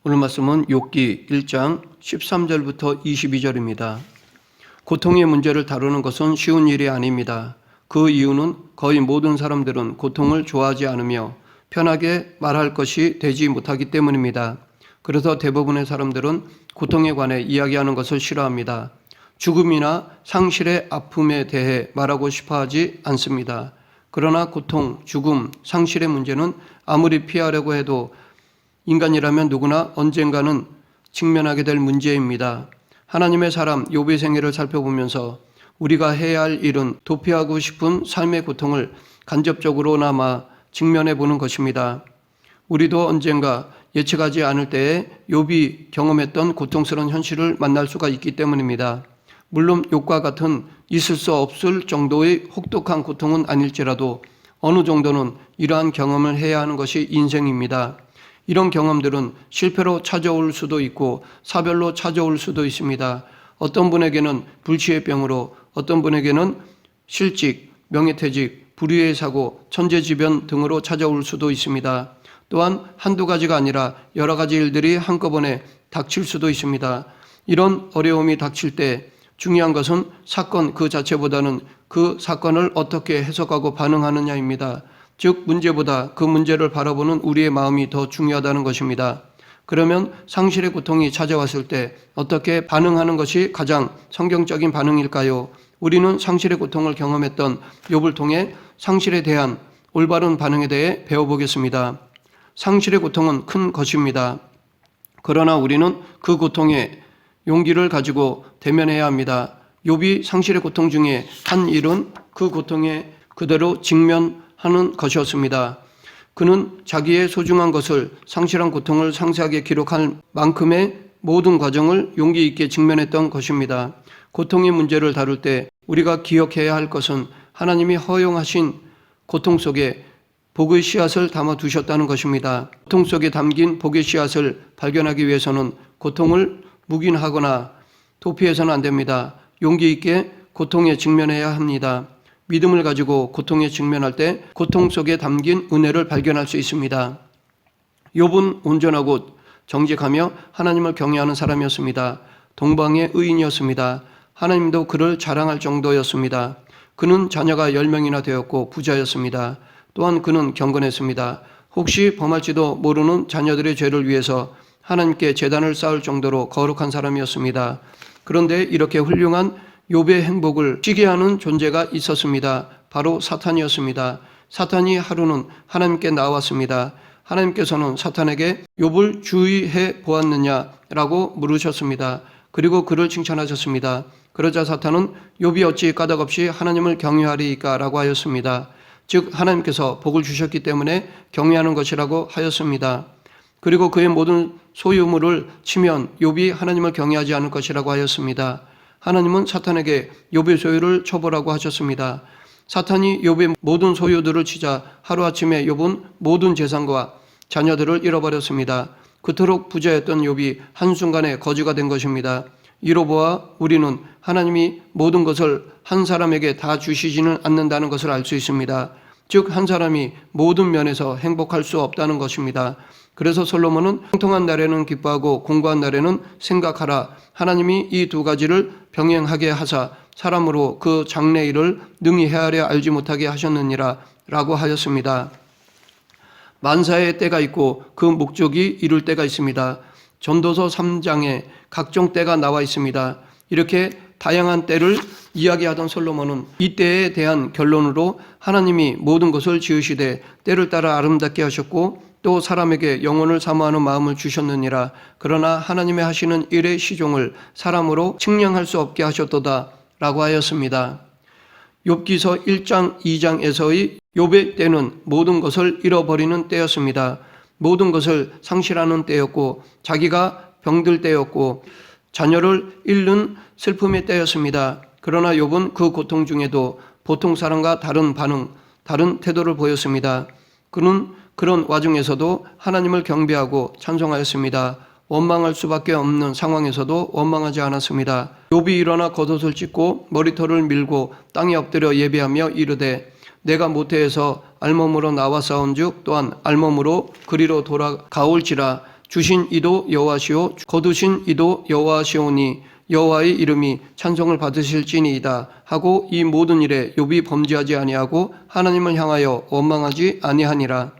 오늘 말씀은 욥기 1장 13절부터 22절입니다. 고통의 문제를 다루는 것은 쉬운 일이 아닙니다. 그 이유는 거의 모든 사람들은 고통을 좋아하지 않으며 편하게 말할 것이 되지 못하기 때문입니다. 그래서 대부분의 사람들은 고통에 관해 이야기하는 것을 싫어합니다. 죽음이나 상실의 아픔에 대해 말하고 싶어 하지 않습니다. 그러나 고통, 죽음, 상실의 문제는 아무리 피하려고 해도 인간이라면 누구나 언젠가는 직면하게 될 문제입니다. 하나님의 사람 욥의 생애를 살펴보면서 우리가 해야 할 일은 도피하고 싶은 삶의 고통을 간접적으로나마 직면해 보는 것입니다. 우리도 언젠가 예측하지 않을 때에 욥이 경험했던 고통스러운 현실을 만날 수가 있기 때문입니다. 물론 욥과 같은 있을 수 없을 정도의 혹독한 고통은 아닐지라도 어느 정도는 이러한 경험을 해야 하는 것이 인생입니다. 이런 경험들은 실패로 찾아올 수도 있고 사별로 찾아올 수도 있습니다. 어떤 분에게는 불치의 병으로, 어떤 분에게는 실직, 명예퇴직, 불의의 사고, 천재지변 등으로 찾아올 수도 있습니다. 또한 한두 가지가 아니라 여러 가지 일들이 한꺼번에 닥칠 수도 있습니다. 이런 어려움이 닥칠 때 중요한 것은 사건 그 자체보다는 그 사건을 어떻게 해석하고 반응하느냐입니다. 즉 문제보다 그 문제를 바라보는 우리의 마음이 더 중요하다는 것입니다. 그러면 상실의 고통이 찾아왔을 때 어떻게 반응하는 것이 가장 성경적인 반응일까요? 우리는 상실의 고통을 경험했던 욥을 통해 상실에 대한 올바른 반응에 대해 배워보겠습니다. 상실의 고통은 큰 것입니다. 그러나 우리는 그 고통에 용기를 가지고 대면해야 합니다. 욥이 상실의 고통 중에 한 일은 그 고통에 그대로 직면하는 것이었습니다. 그는 자기의 소중한 것을 상실한 고통을 상세하게 기록할 만큼의 모든 과정을 용기 있게 직면했던 것입니다. 고통의 문제를 다룰 때 우리가 기억해야 할 것은 하나님이 허용하신 고통 속에 복의 씨앗을 담아 두셨다는 것입니다. 고통 속에 담긴 복의 씨앗을 발견하기 위해서는 고통을 묵인하거나 도피해서는 안 됩니다. 용기 있게 고통에 직면해야 합니다. 믿음을 가지고 고통에 직면할 때 고통 속에 담긴 은혜를 발견할 수 있습니다. 욥은 온전하고 정직하며 하나님을 경외하는 사람이었습니다. 동방의 의인이었습니다. 하나님도 그를 자랑할 정도였습니다. 그는 자녀가 10명이나 되었고 부자였습니다. 또한 그는 경건했습니다. 혹시 범할지도 모르는 자녀들의 죄를 위해서 하나님께 제단을 쌓을 정도로 거룩한 사람이었습니다. 그런데 이렇게 훌륭한 욥의 행복을 시기하는 하는 존재가 있었습니다. 바로 사탄이었습니다. 사탄이 하루는 하나님께 나왔습니다. 하나님께서는 사탄에게 욥을 주의해 보았느냐라고 물으셨습니다. 그리고 그를 칭찬하셨습니다. 그러자 사탄은 욥이 어찌 까닭없이 하나님을 경외하리이까 라고 하였습니다. 즉 하나님께서 복을 주셨기 때문에 경외하는 것이라고 하였습니다. 그리고 그의 모든 소유물을 치면 욥이 하나님을 경외하지 않을 것이라고 하였습니다. 하나님은 사탄에게 욥의 소유를 쳐보라고 하셨습니다. 사탄이 욥의 모든 소유들을 치자 하루아침에 욥은 모든 재산과 자녀들을 잃어버렸습니다. 그토록 부자였던 욥이 한순간에 거지가 된 것입니다. 이로 보아 우리는 하나님이 모든 것을 한 사람에게 다 주시지는 않는다는 것을 알 수 있습니다. 즉 한 사람이 모든 면에서 행복할 수 없다는 것입니다. 그래서 솔로몬은 형통한 날에는 기뻐하고 공고한 날에는 생각하라. 하나님이 이 두 가지를 병행하게 하사 사람으로 그 장래 일을 능히 헤아려 알지 못하게 하셨느니라 라고 하였습니다. 만사의 때가 있고 그 목적이 이룰 때가 있습니다. 전도서 3장에 각종 때가 나와 있습니다. 이렇게 다양한 때를 이야기하던 솔로몬은 이 때에 대한 결론으로 하나님이 모든 것을 지으시되 때를 따라 아름답게 하셨고 또 사람에게 영혼을 사모하는 마음을 주셨느니라. 그러나 하나님의 하시는 일의 시종을 사람으로 측량할 수 없게 하셨도다 라고 하였습니다. 욥기서 1장 2장에서의 욥의 때는 모든 것을 잃어버리는 때였습니다. 모든 것을 상실하는 때였고 자기가 병들 때였고 자녀를 잃는 슬픔의 때였습니다. 그러나 욥은 그 고통 중에도 보통 사람과 다른 반응, 다른 태도를 보였습니다. 그는 그런 와중에서도 하나님을 경배하고 찬송하였습니다. 원망할 수밖에 없는 상황에서도 원망하지 않았습니다. 욥이 일어나 겉옷을 찢고 머리털을 밀고 땅에 엎드려 예배하며 이르되 내가 모태에서 알몸으로 나와 싸운즉 또한 알몸으로 그리로 돌아가올지라 주신 이도 여호와시오 거두신 이도 여호와시오니 여호와의 이름이 찬송을 받으실지니이다 하고 이 모든 일에 욥이 범죄하지 아니하고 하나님을 향하여 원망하지 아니하니라.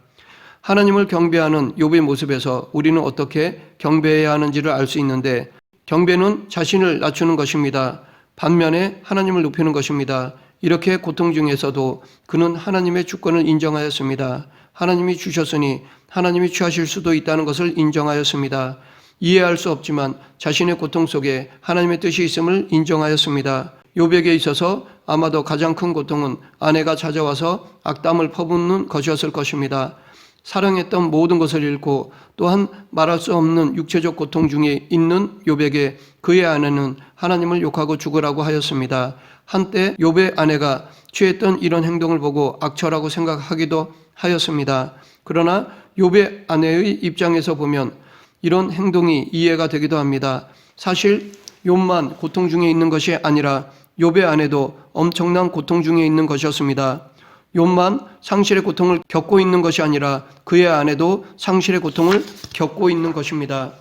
하나님을 경배하는 욥의 모습에서 우리는 어떻게 경배해야 하는지를 알 수 있는데, 경배는 자신을 낮추는 것입니다. 반면에 하나님을 높이는 것입니다. 이렇게 고통 중에서도 그는 하나님의 주권을 인정하였습니다. 하나님이 주셨으니 하나님이 취하실 수도 있다는 것을 인정하였습니다. 이해할 수 없지만 자신의 고통 속에 하나님의 뜻이 있음을 인정하였습니다. 욥에게 있어서 아마도 가장 큰 고통은 아내가 찾아와서 악담을 퍼붓는 것이었을 것입니다. 사랑했던 모든 것을 잃고 또한 말할 수 없는 육체적 고통 중에 있는 욥에게 그의 아내는 하나님을 욕하고 죽으라고 하였습니다. 한때 욥의 아내가 취했던 이런 행동을 보고 악처라고 생각하기도 하였습니다. 그러나 욥의 아내의 입장에서 보면 이런 행동이 이해가 되기도 합니다. 사실 욥만 고통 중에 있는 것이 아니라 욥의 아내도 엄청난 고통 중에 있는 것이었습니다. 욥만 상실의 고통을 겪고 있는 것이 아니라 그의 아내도 상실의 고통을 겪고 있는 것입니다.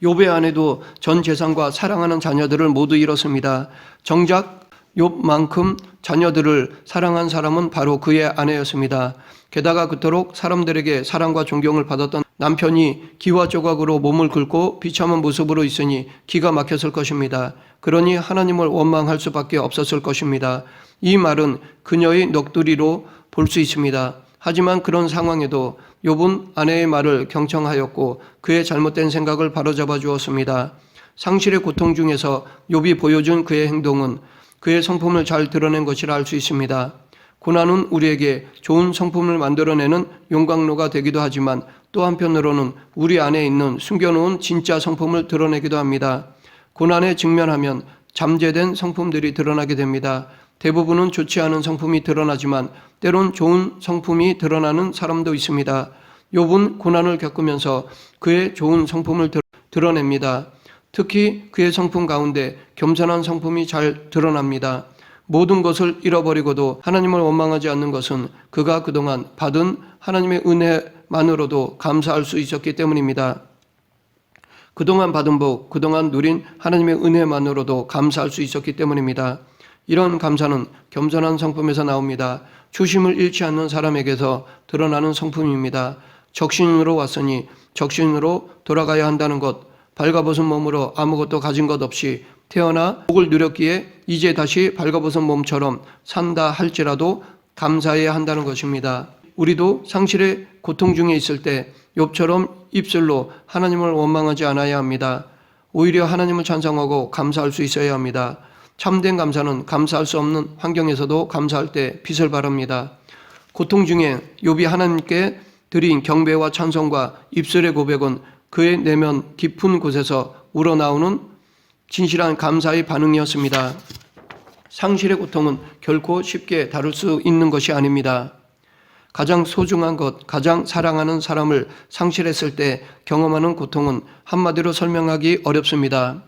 욥의 아내도 전 재산과 사랑하는 자녀들을 모두 잃었습니다. 정작 욥만큼 자녀들을 사랑한 사람은 바로 그의 아내였습니다. 게다가 그토록 사람들에게 사랑과 존경을 받았던 남편이 기와 조각으로 몸을 긁고 비참한 모습으로 있으니 기가 막혔을 것입니다. 그러니 하나님을 원망할 수밖에 없었을 것입니다. 이 말은 그녀의 넋두리로 볼 수 있습니다. 하지만 그런 상황에도 욥은 아내의 말을 경청하였고 그의 잘못된 생각을 바로잡아 주었습니다. 상실의 고통 중에서 욥이 보여준 그의 행동은 그의 성품을 잘 드러낸 것이라 할 수 있습니다. 고난은 우리에게 좋은 성품을 만들어내는 용광로가 되기도 하지만 또 한편으로는 우리 안에 있는 숨겨놓은 진짜 성품을 드러내기도 합니다. 고난에 직면하면 잠재된 성품들이 드러나게 됩니다. 대부분은 좋지 않은 성품이 드러나지만 때론 좋은 성품이 드러나는 사람도 있습니다. 욥은 고난을 겪으면서 그의 좋은 성품을 드러냅니다. 특히 그의 성품 가운데 겸손한 성품이 잘 드러납니다. 모든 것을 잃어버리고도 하나님을 원망하지 않는 것은 그가 그동안 받은 하나님의 은혜만으로도 감사할 수 있었기 때문입니다. 그동안 받은 복, 그동안 누린 하나님의 은혜만으로도 감사할 수 있었기 때문입니다. 이런 감사는 겸손한 성품에서 나옵니다. 초심을 잃지 않는 사람에게서 드러나는 성품입니다. 적신으로 왔으니 적신으로 돌아가야 한다는 것, 발가벗은 몸으로 아무것도 가진 것 없이 태어나 복을 누렸기에 이제 다시 발가벗은 몸처럼 산다 할지라도 감사해야 한다는 것입니다. 우리도 상실의 고통 중에 있을 때 욥처럼 입술로 하나님을 원망하지 않아야 합니다. 오히려 하나님을 찬송하고 감사할 수 있어야 합니다. 참된 감사는 감사할 수 없는 환경에서도 감사할 때 빛을 발합니다. 고통 중에 욥이 하나님께 드린 경배와 찬송과 입술의 고백은 그의 내면 깊은 곳에서 우러나오는 진실한 감사의 반응이었습니다. 상실의 고통은 결코 쉽게 다룰 수 있는 것이 아닙니다. 가장 소중한 것, 가장 사랑하는 사람을 상실했을 때 경험하는 고통은 한마디로 설명하기 어렵습니다.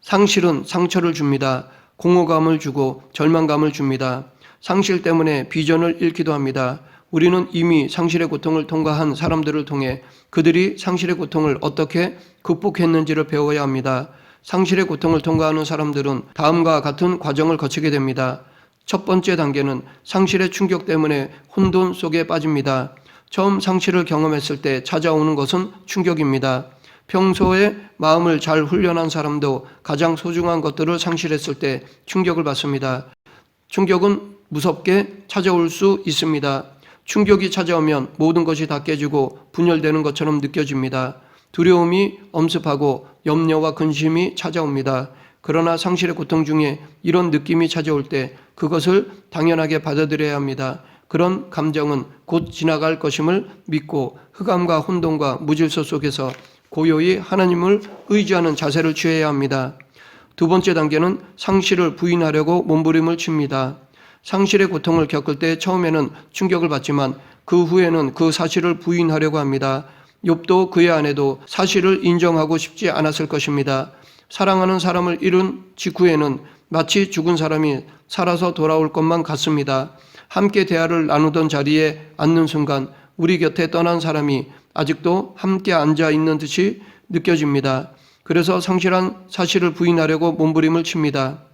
상실은 상처를 줍니다. 공허감을 주고 절망감을 줍니다. 상실 때문에 비전을 잃기도 합니다. 우리는 이미 상실의 고통을 통과한 사람들을 통해 그들이 상실의 고통을 어떻게 극복했는지를 배워야 합니다. 상실의 고통을 통과하는 사람들은 다음과 같은 과정을 거치게 됩니다. 첫 번째 단계는 상실의 충격 때문에 혼돈 속에 빠집니다. 처음 상실을 경험했을 때 찾아오는 것은 충격입니다. 평소에 마음을 잘 훈련한 사람도 가장 소중한 것들을 상실했을 때 충격을 받습니다. 충격은 무섭게 찾아올 수 있습니다. 충격이 찾아오면 모든 것이 다 깨지고 분열되는 것처럼 느껴집니다. 두려움이 엄습하고 염려와 근심이 찾아옵니다. 그러나 상실의 고통 중에 이런 느낌이 찾아올 때 그것을 당연하게 받아들여야 합니다. 그런 감정은 곧 지나갈 것임을 믿고 흑암과 혼돈과 무질서 속에서 고요히 하나님을 의지하는 자세를 취해야 합니다. 두 번째 단계는 상실을 부인하려고 몸부림을 칩니다. 상실의 고통을 겪을 때 처음에는 충격을 받지만 그 후에는 그 사실을 부인하려고 합니다. 욥도 그의 아내도 사실을 인정하고 싶지 않았을 것입니다. 사랑하는 사람을 잃은 직후에는 마치 죽은 사람이 살아서 돌아올 것만 같습니다. 함께 대화를 나누던 자리에 앉는 순간 우리 곁에 떠난 사람이 아직도 함께 앉아 있는 듯이 느껴집니다. 그래서 상실한 사실을 부인하려고 몸부림을 칩니다.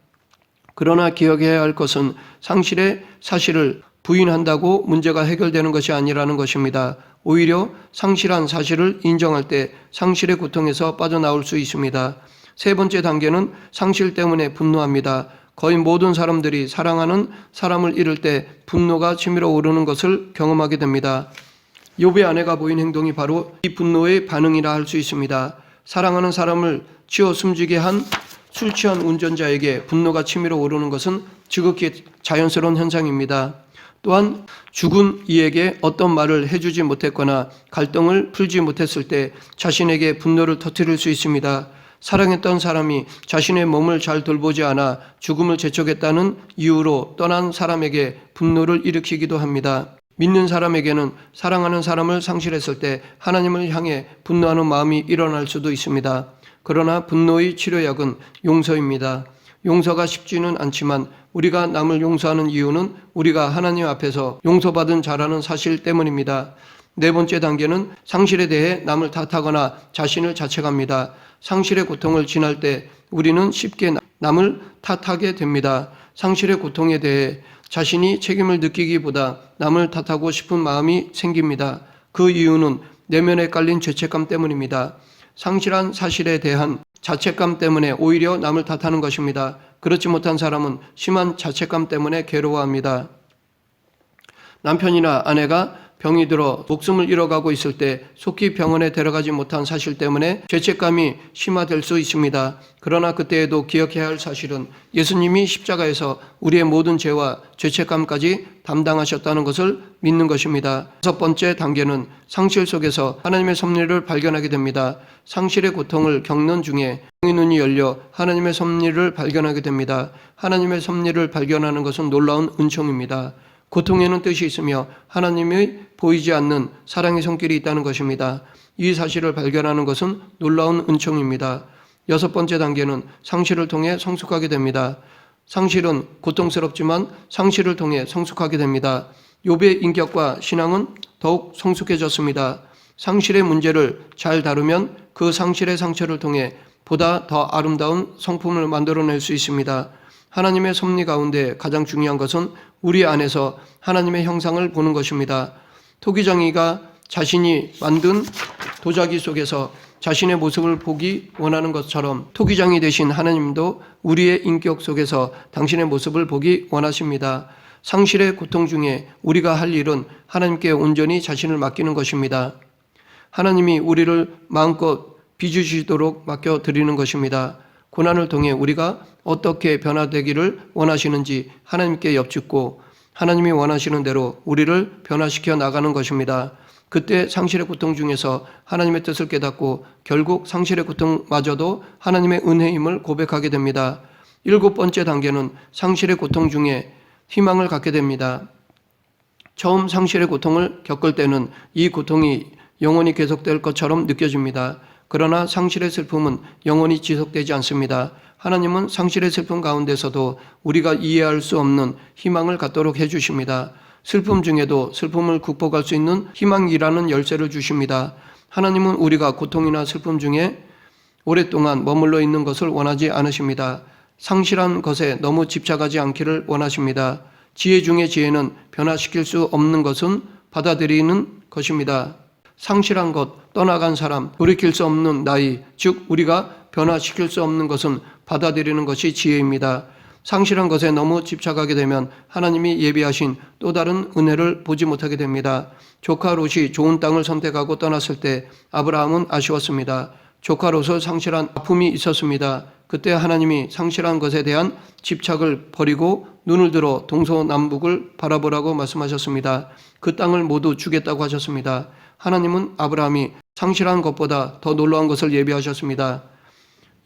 그러나 기억해야 할 것은 상실의 사실을 부인한다고 문제가 해결되는 것이 아니라는 것입니다. 오히려 상실한 사실을 인정할 때 상실의 고통에서 빠져나올 수 있습니다. 세 번째 단계는 상실 때문에 분노합니다. 거의 모든 사람들이 사랑하는 사람을 잃을 때 분노가 치밀어 오르는 것을 경험하게 됩니다. 욥의 아내가 보인 행동이 바로 이 분노의 반응이라 할 수 있습니다. 사랑하는 사람을 치어 숨지게 한 술 취한 운전자에게 분노가 치밀어 오르는 것은 지극히 자연스러운 현상입니다. 또한 죽은 이에게 어떤 말을 해주지 못했거나 갈등을 풀지 못했을 때 자신에게 분노를 터뜨릴 수 있습니다. 사랑했던 사람이 자신의 몸을 잘 돌보지 않아 죽음을 재촉했다는 이유로 떠난 사람에게 분노를 일으키기도 합니다. 믿는 사람에게는 사랑하는 사람을 상실했을 때 하나님을 향해 분노하는 마음이 일어날 수도 있습니다. 그러나 분노의 치료약은 용서입니다. 용서가 쉽지는 않지만 우리가 남을 용서하는 이유는 우리가 하나님 앞에서 용서받은 자라는 사실 때문입니다. 네 번째 단계는 상실에 대해 남을 탓하거나 자신을 자책합니다. 상실의 고통을 지날 때 우리는 쉽게 남을 탓하게 됩니다. 상실의 고통에 대해 자신이 책임을 느끼기보다 남을 탓하고 싶은 마음이 생깁니다. 그 이유는 내면에 깔린 죄책감 때문입니다. 상실한 사실에 대한 자책감 때문에 오히려 남을 탓하는 것입니다. 그렇지 못한 사람은 심한 자책감 때문에 괴로워합니다. 남편이나 아내가 병이 들어 목숨을 잃어가고 있을 때 속히 병원에 데려가지 못한 사실 때문에 죄책감이 심화될 수 있습니다. 그러나 그때에도 기억해야 할 사실은 예수님이 십자가에서 우리의 모든 죄와 죄책감까지 담당하셨다는 것을 믿는 것입니다. 첫 번째 단계는 상실 속에서 하나님의 섭리를 발견하게 됩니다. 상실의 고통을 겪는 중에 영의 눈이 열려 하나님의 섭리를 발견하게 됩니다. 하나님의 섭리를 발견하는 것은 놀라운 은총입니다. 고통에는 뜻이 있으며 하나님의 보이지 않는 사랑의 손길이 있다는 것입니다. 이 사실을 발견하는 것은 놀라운 은총입니다. 여섯 번째 단계는 상실을 통해 성숙하게 됩니다. 상실은 고통스럽지만 상실을 통해 성숙하게 됩니다. 욥의 인격과 신앙은 더욱 성숙해졌습니다. 상실의 문제를 잘 다루면 그 상실의 상처를 통해 보다 더 아름다운 성품을 만들어낼 수 있습니다. 하나님의 섭리 가운데 가장 중요한 것은 우리 안에서 하나님의 형상을 보는 것입니다. 토기장이가 자신이 만든 도자기 속에서 자신의 모습을 보기 원하는 것처럼 토기장이 되신 하나님도 우리의 인격 속에서 당신의 모습을 보기 원하십니다. 상실의 고통 중에 우리가 할 일은 하나님께 온전히 자신을 맡기는 것입니다. 하나님이 우리를 마음껏 빚으시도록 맡겨드리는 것입니다. 고난을 통해 우리가 어떻게 변화되기를 원하시는지 하나님께 여쭙고 하나님이 원하시는 대로 우리를 변화시켜 나가는 것입니다. 그때 상실의 고통 중에서 하나님의 뜻을 깨닫고 결국 상실의 고통마저도 하나님의 은혜임을 고백하게 됩니다. 일곱 번째 단계는 상실의 고통 중에 희망을 갖게 됩니다. 처음 상실의 고통을 겪을 때는 이 고통이 영원히 계속될 것처럼 느껴집니다. 그러나 상실의 슬픔은 영원히 지속되지 않습니다. 하나님은 상실의 슬픔 가운데서도 우리가 이해할 수 없는 희망을 갖도록 해주십니다. 슬픔 중에도 슬픔을 극복할 수 있는 희망이라는 열쇠를 주십니다. 하나님은 우리가 고통이나 슬픔 중에 오랫동안 머물러 있는 것을 원하지 않으십니다. 상실한 것에 너무 집착하지 않기를 원하십니다. 지혜 중에 지혜는 변화시킬 수 없는 것은 받아들이는 것입니다. 상실한 것, 떠나간 사람, 돌이킬 수 없는 나이, 즉 우리가 변화시킬 수 없는 것은 받아들이는 것이 지혜입니다. 상실한 것에 너무 집착하게 되면 하나님이 예비하신 또 다른 은혜를 보지 못하게 됩니다. 조카 롯이 좋은 땅을 선택하고 떠났을 때 아브라함은 아쉬웠습니다. 조카 롯을 상실한 아픔이 있었습니다. 그때 하나님이 상실한 것에 대한 집착을 버리고 눈을 들어 동서남북을 바라보라고 말씀하셨습니다. 그 땅을 모두 주겠다고 하셨습니다. 하나님은 아브라함이 상실한 것보다 더 놀라운 것을 예비하셨습니다.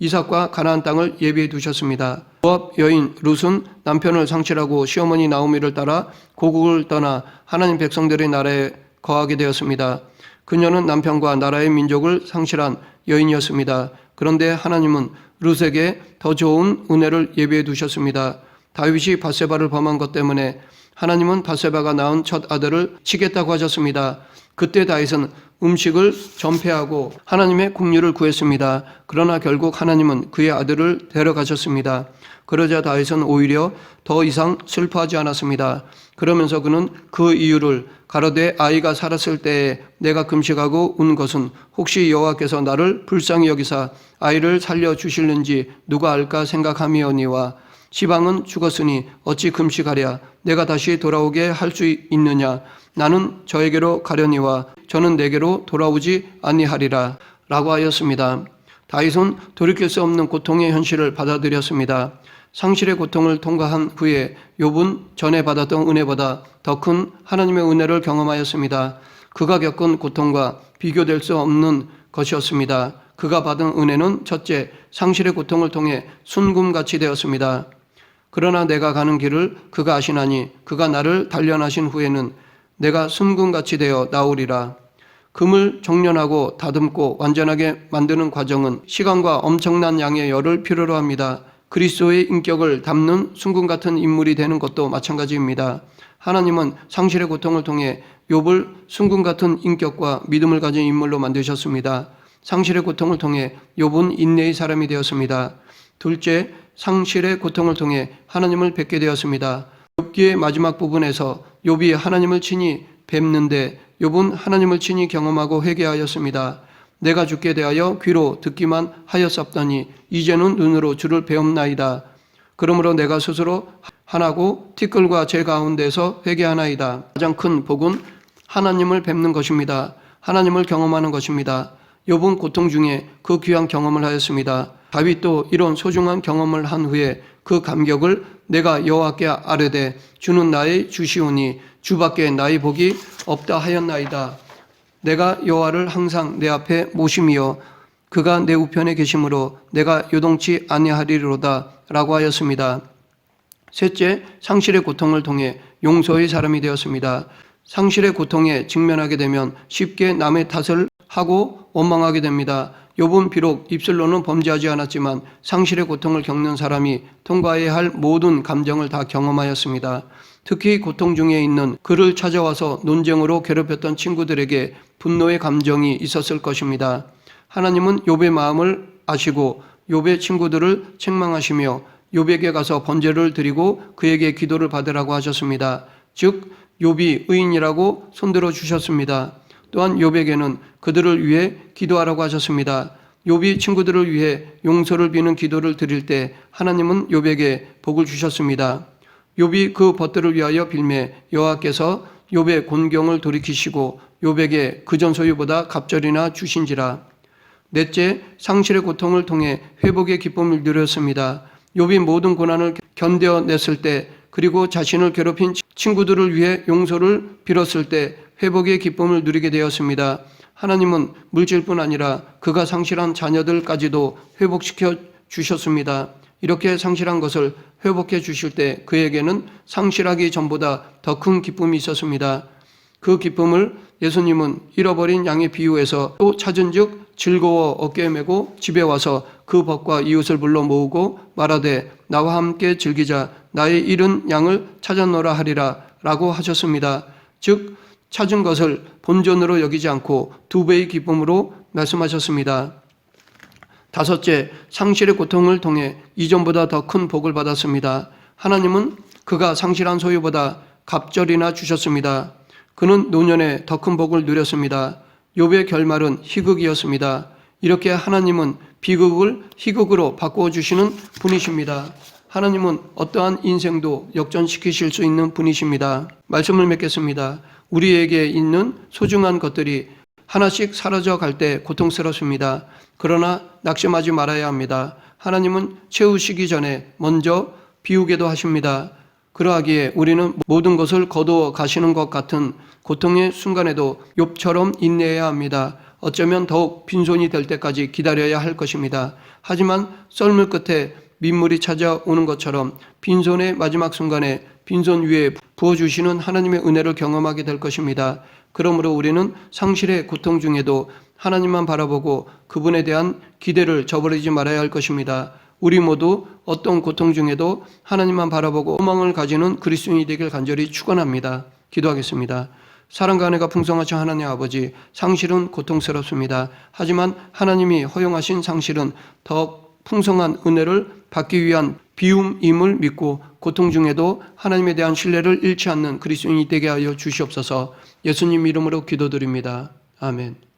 이삭과 가나안 땅을 예비해 두셨습니다. 모압 여인 룻은 남편을 상실하고 시어머니 나오미를 따라 고국을 떠나 하나님 백성들의 나라에 거하게 되었습니다. 그녀는 남편과 나라의 민족을 상실한 여인이었습니다. 그런데 하나님은 룻에게 더 좋은 은혜를 예비해 두셨습니다. 다윗이 밧세바를 범한 것 때문에 하나님은 밧세바가 낳은 첫 아들을 치겠다고 하셨습니다. 그때 다윗은 음식을 전폐하고 하나님의 긍휼을 구했습니다. 그러나 결국 하나님은 그의 아들을 데려가셨습니다. 그러자 다윗은 오히려 더 이상 슬퍼하지 않았습니다. 그러면서 그는 그 이유를 가로되 아이가 살았을 때에 내가 금식하고 운 것은 혹시 여호와께서 나를 불쌍히 여기사 아이를 살려주실는지 누가 알까 생각함이오니와 시방은 죽었으니 어찌 금식하랴 내가 다시 돌아오게 할 수 있느냐 나는 저에게로 가려니와 저는 내게로 돌아오지 아니하리라 라고 하였습니다. 다윗은 돌이킬 수 없는 고통의 현실을 받아들였습니다. 상실의 고통을 통과한 후에 욥은 전에 받았던 은혜보다 더 큰 하나님의 은혜를 경험하였습니다. 그가 겪은 고통과 비교될 수 없는 것이었습니다. 그가 받은 은혜는 첫째, 상실의 고통을 통해 순금같이 되었습니다. 그러나 내가 가는 길을 그가 아시나니 그가 나를 단련하신 후에는 내가 순금같이 되어 나오리라. 금을 정련하고 다듬고 완전하게 만드는 과정은 시간과 엄청난 양의 열을 필요로 합니다. 그리스도의 인격을 담는 순금 같은 인물이 되는 것도 마찬가지입니다. 하나님은 상실의 고통을 통해 욥을 순금 같은 인격과 믿음을 가진 인물로 만드셨습니다. 상실의 고통을 통해 욥은 인내의 사람이 되었습니다. 둘째, 상실의 고통을 통해 하나님을 뵙게 되었습니다. 욥기의 마지막 부분에서 욥이 하나님을 친히 뵙는데 욥은 하나님을 친히 경험하고 회개하였습니다. 내가 주께 대하여 귀로 듣기만 하였사옵더니 이제는 눈으로 주를 배움나이다. 그러므로 내가 스스로 하나고 티끌과 제 가운데서 회개하나이다. 가장 큰 복은 하나님을 뵙는 것입니다. 하나님을 경험하는 것입니다. 욥은 고통 중에 그 귀한 경험을 하였습니다. 다윗도 이런 소중한 경험을 한 후에 그 감격을 내가 여호와께 아뢰되 주는 나의 주시오니 주밖에 나의 복이 없다 하였나이다. 내가 여호와를 항상 내 앞에 모심이여 그가 내 우편에 계심으로 내가 요동치 아니하리로다 라고 하였습니다. 셋째, 상실의 고통을 통해 용서의 사람이 되었습니다. 상실의 고통에 직면하게 되면 쉽게 남의 탓을 하고 원망하게 됩니다. 욥은 비록 입술로는 범죄하지 않았지만 상실의 고통을 겪는 사람이 통과해야 할 모든 감정을 다 경험하였습니다. 특히 고통 중에 있는 그를 찾아와서 논쟁으로 괴롭혔던 친구들에게 분노의 감정이 있었을 것입니다. 하나님은 욥의 마음을 아시고 욥의 친구들을 책망하시며 욥에게 가서 번제를 드리고 그에게 기도를 받으라고 하셨습니다. 즉 욥이 의인이라고 손들어 주셨습니다. 또한 욥에게는 그들을 위해 기도하라고 하셨습니다. 욥이 친구들을 위해 용서를 비는 기도를 드릴 때 하나님은 욥에게 복을 주셨습니다. 욥이 그 벗들을 위하여 빌매 여호와께서 욥의 곤경을 돌이키시고 욥에게 그전 소유보다 갑절이나 주신지라. 넷째, 상실의 고통을 통해 회복의 기쁨을 누렸습니다. 욥이 모든 고난을 견뎌냈을 때 그리고 자신을 괴롭힌 친구들을 위해 용서를 빌었을 때 회복의 기쁨을 누리게 되었습니다. 하나님은 물질뿐 아니라 그가 상실한 자녀들까지도 회복시켜 주셨습니다. 이렇게 상실한 것을 회복해 주실 때 그에게는 상실하기 전보다 더 큰 기쁨이 있었습니다. 그 기쁨을 예수님은 잃어버린 양의 비유에서 또 찾은 즉 즐거워 어깨에 메고 집에 와서 그 벗과 이웃을 불러 모으고 말하되 나와 함께 즐기자 나의 잃은 양을 찾았노라 하리라 라고 하셨습니다. 즉 찾은 것을 본전으로 여기지 않고 2배의 기쁨으로 말씀하셨습니다. 다섯째, 상실의 고통을 통해 이전보다 더 큰 복을 받았습니다. 하나님은 그가 상실한 소유보다 갑절이나 주셨습니다. 그는 노년에 더 큰 복을 누렸습니다. 욥의 결말은 희극이었습니다. 이렇게 하나님은 비극을 희극으로 바꾸어 주시는 분이십니다. 하나님은 어떠한 인생도 역전시키실 수 있는 분이십니다. 말씀을 맺겠습니다. 우리에게 있는 소중한 것들이 하나씩 사라져 갈 때 고통스럽습니다. 그러나 낙심하지 말아야 합니다. 하나님은 채우시기 전에 먼저 비우게도 하십니다. 그러하기에 우리는 모든 것을 거두어 가시는 것 같은 고통의 순간에도 욥처럼 인내해야 합니다. 어쩌면 더욱 빈손이 될 때까지 기다려야 할 것입니다. 하지만 썰물 끝에 민물이 찾아오는 것처럼 빈손의 마지막 순간에 빈손 위에 부어주시는 하나님의 은혜를 경험하게 될 것입니다. 그러므로 우리는 상실의 고통 중에도 하나님만 바라보고 그분에 대한 기대를 저버리지 말아야 할 것입니다. 우리 모두 어떤 고통 중에도 하나님만 바라보고 소망을 가지는 그리스도인이 되길 간절히 축원합니다. 기도하겠습니다. 사랑과 은혜가 풍성하신 하나님 아버지, 상실은 고통스럽습니다. 하지만 하나님이 허용하신 상실은 더 풍성한 은혜를 받기 위한 비움임을 믿고 고통 중에도 하나님에 대한 신뢰를 잃지 않는 그리스도인이 되게 하여 주시옵소서. 예수님 이름으로 기도드립니다. 아멘.